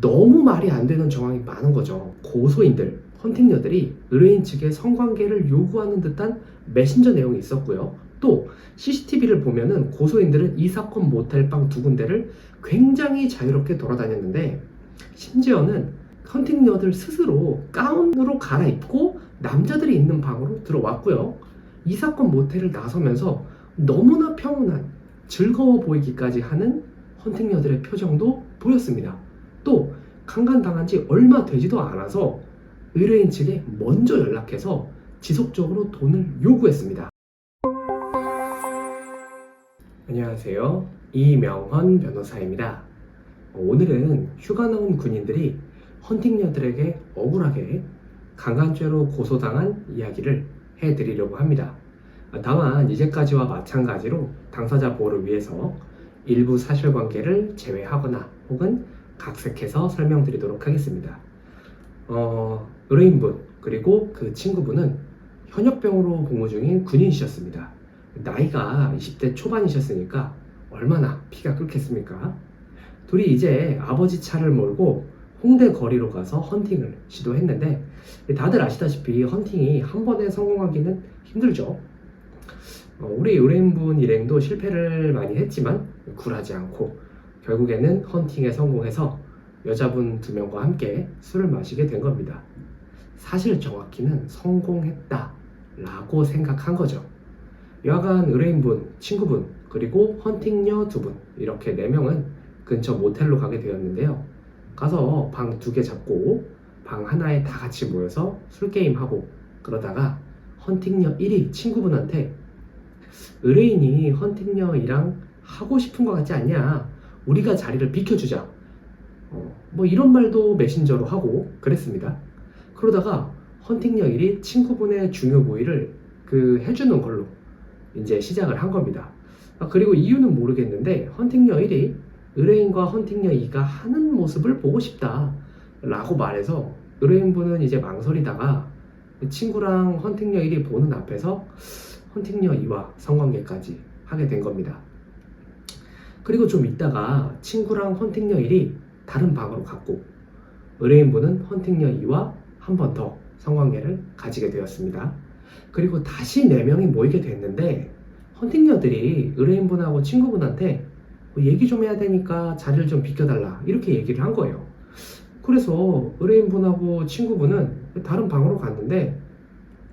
너무 말이 안 되는 정황이 많은 거죠. 고소인들, 헌팅녀들이 의뢰인 측에 성관계를 요구하는 듯한 메신저 내용이 있었고요. 또 CCTV를 보면은 고소인들은 이 사건 모텔방 두 군데를 굉장히 자유롭게 돌아다녔는데, 심지어는 헌팅녀들 스스로 가운으로 갈아입고 남자들이 있는 방으로 들어왔고요. 이 사건 모텔을 나서면서 너무나 평온한, 즐거워 보이기까지 하는 헌팅녀들의 표정도 보였습니다. 또 강간당한 지 얼마 되지도 않아서 의뢰인 측에 먼저 연락해서 지속적으로 돈을 요구했습니다. 안녕하세요. 이명헌 변호사입니다. 오늘은 휴가 나온 군인들이 헌팅녀들에게 억울하게 강간죄로 고소당한 이야기를 해드리려고 합니다. 다만 이제까지와 마찬가지로 당사자 보호를 위해서 일부 사실관계를 제외하거나 혹은 각색해서 설명드리도록 하겠습니다. 의뢰인분 그리고 그 친구분은 현역병으로 복무 중인 군인이셨습니다. 나이가 20대 초반이셨으니까 얼마나 피가 끓겠습니까? 둘이 이제 아버지 차를 몰고 홍대 거리로 가서 헌팅을 시도했는데, 다들 아시다시피 헌팅이 한 번에 성공하기는 힘들죠. 우리 의뢰인분 일행도 실패를 많이 했지만 굴하지 않고 결국에는 헌팅에 성공해서 여자분 2명과 함께 술을 마시게 된 겁니다. 사실 정확히는 성공했다 라고 생각한 거죠. 여하간 의뢰인분, 친구분, 그리고 헌팅녀 2분, 이렇게 4명은 근처 모텔로 가게 되었는데요. 가서 방 2개 잡고 방 하나에 다 같이 모여서 술게임하고 그러다가 헌팅녀 1위 친구분한테 의뢰인이 헌팅녀이랑 하고 싶은 것 같지 않냐? 우리가 자리를 비켜주자. 뭐 이런 말도 메신저로 하고 그랬습니다. 그러다가 헌팅녀 1위 친구분의 중요 부위를 해주는 걸로 이제 시작을 한 겁니다. 그리고 이유는 모르겠는데 헌팅녀 1위 의뢰인과 헌팅녀 2가 하는 모습을 보고 싶다 라고 말해서 의뢰인분은 이제 망설이다가 친구랑 헌팅녀 1이 보는 앞에서 헌팅녀 2와 성관계까지 하게 된 겁니다. 그리고 좀 있다가 친구랑 헌팅녀 1이 다른 방으로 갔고 의뢰인분은 헌팅녀 2와 한 번 더 성관계를 가지게 되었습니다. 그리고 다시 4명이 모이게 됐는데 헌팅녀들이 의뢰인분하고 친구분한테 얘기 좀 해야 되니까 자리를 좀 비켜달라 이렇게 얘기를 한 거예요. 그래서 의뢰인분하고 친구분은 다른 방으로 갔는데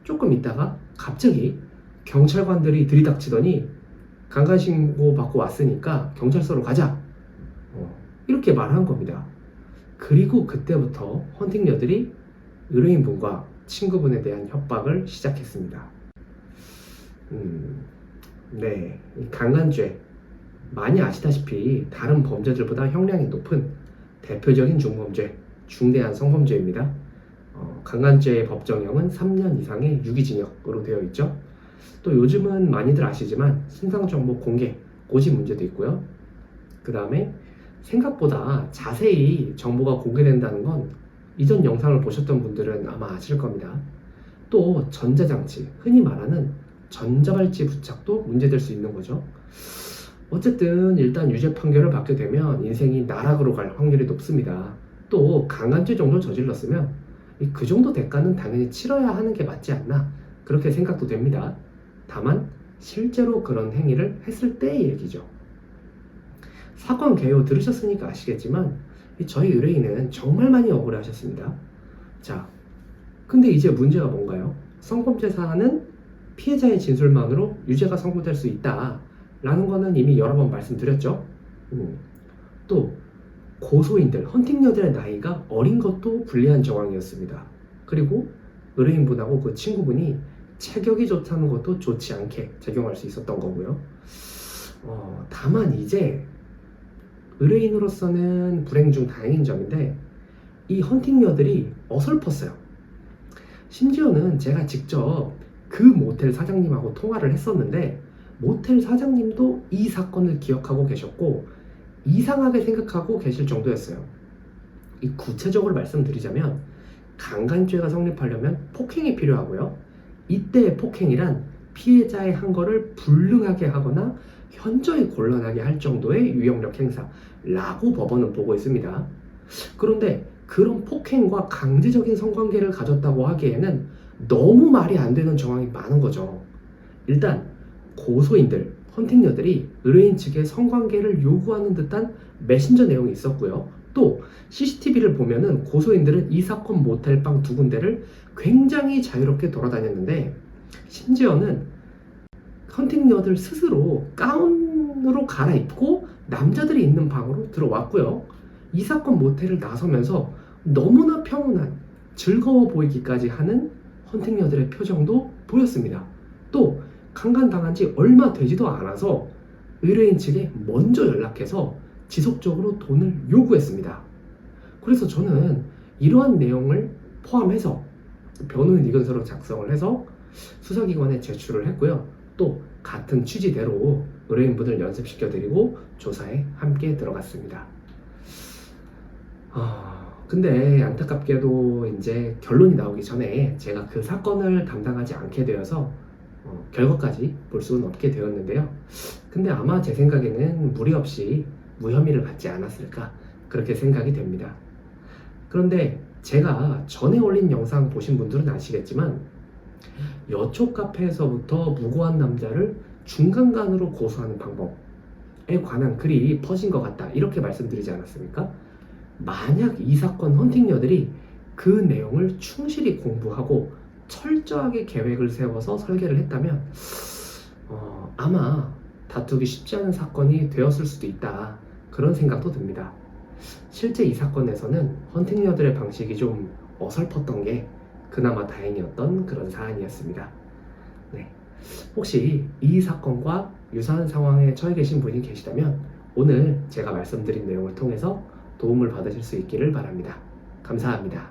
조금 있다가 갑자기 경찰관들이 들이닥치더니 강간신고 받고 왔으니까 경찰서로 가자 이렇게 말한 겁니다. 그리고 그때부터 헌팅녀들이 의뢰인분과 친구분에 대한 협박을 시작했습니다. 네, 강간죄 많이 아시다시피 다른 범죄들보다 형량이 높은 대표적인 중범죄, 중대한 성범죄입니다. 강간죄의 법정형은 3년 이상의 유기징역으로 되어 있죠. 또 요즘은 많이들 아시지만 신상정보 공개, 고지 문제도 있고요. 그 다음에 생각보다 자세히 정보가 공개된다는 건 이전 영상을 보셨던 분들은 아마 아실 겁니다. 또 전자장치, 흔히 말하는 전자발찌 부착도 문제될 수 있는 거죠. 어쨌든 일단 유죄 판결을 받게 되면 인생이 나락으로 갈 확률이 높습니다. 또 강간죄 정도 저질렀으면 그 정도 대가는 당연히 치러야 하는 게 맞지 않나 그렇게 생각도 됩니다. 다만 실제로 그런 행위를 했을 때의 얘기죠. 사건 개요 들으셨으니까 아시겠지만 저희 의뢰인은 정말 많이 억울해하셨습니다. 자, 근데 이제 문제가 뭔가요? 성범죄 사안은 피해자의 진술만으로 유죄가 선고될 수 있다 라는 거는 이미 여러 번 말씀드렸죠. 또 고소인들, 헌팅녀들의 나이가 어린 것도 불리한 정황이었습니다. 그리고 의뢰인분하고 그 친구분이 체격이 좋다는 것도 좋지 않게 적용할 수 있었던 거고요. 다만 이제 의뢰인으로서는 불행 중 다행인 점인데 이 헌팅녀들이 어설펐어요. 심지어는 제가 직접 그 모텔 사장님하고 통화를 했었는데 모텔 사장님도 이 사건을 기억하고 계셨고 이상하게 생각하고 계실 정도였어요. 이 구체적으로 말씀드리자면 강간죄가 성립하려면 폭행이 필요하고요. 이때의 폭행이란 피해자의 한 거를 불능하게 하거나 현저히 곤란하게 할 정도의 유형력 행사라고 법원은 보고 있습니다. 그런데 그런 폭행과 강제적인 성관계를 가졌다고 하기에는 너무 말이 안 되는 정황이 많은 거죠. 일단 고소인들, 헌팅녀들이 의뢰인 측에 성관계를 요구하는 듯한 메신저 내용이 있었고요. 또 CCTV를 보면은 고소인들은 이 사건 모텔방 두 군데를 굉장히 자유롭게 돌아다녔는데, 심지어는 헌팅녀들 스스로 가운으로 갈아입고 남자들이 있는 방으로 들어왔고요. 이 사건 모텔을 나서면서 너무나 평온한, 즐거워 보이기까지 하는 헌팅녀들의 표정도 보였습니다. 또 강간당한 지 얼마 되지도 않아서 의뢰인 측에 먼저 연락해서 지속적으로 돈을 요구했습니다. 그래서 저는 이러한 내용을 포함해서 변호인 이건서로 작성을 해서 수사기관에 제출을 했고요. 또 같은 취지대로 의뢰인분을 연습시켜드리고 조사에 함께 들어갔습니다. 근데 안타깝게도 이제 결론이 나오기 전에 제가 그 사건을 담당하지 않게 되어서 결과까지 볼 수는 없게 되었는데요. 근데 아마 제 생각에는 무리 없이 무혐의를 받지 않았을까, 그렇게 생각이 됩니다. 그런데 제가 전에 올린 영상 보신 분들은 아시겠지만, 여초 카페에서부터 무고한 남자를 중간간으로 고소하는 방법에 관한 글이 퍼진 것 같다, 이렇게 말씀드리지 않았습니까? 만약 이 사건 헌팅녀들이 그 내용을 충실히 공부하고 철저하게 계획을 세워서 설계를 했다면 아마 다투기 쉽지 않은 사건이 되었을 수도 있다, 그런 생각도 듭니다. 실제 이 사건에서는 헌팅녀들의 방식이 좀 어설펐던 게 그나마 다행이었던 그런 사안이었습니다. 네. 혹시 이 사건과 유사한 상황에 처해 계신 분이 계시다면 오늘 제가 말씀드린 내용을 통해서 도움을 받으실 수 있기를 바랍니다. 감사합니다.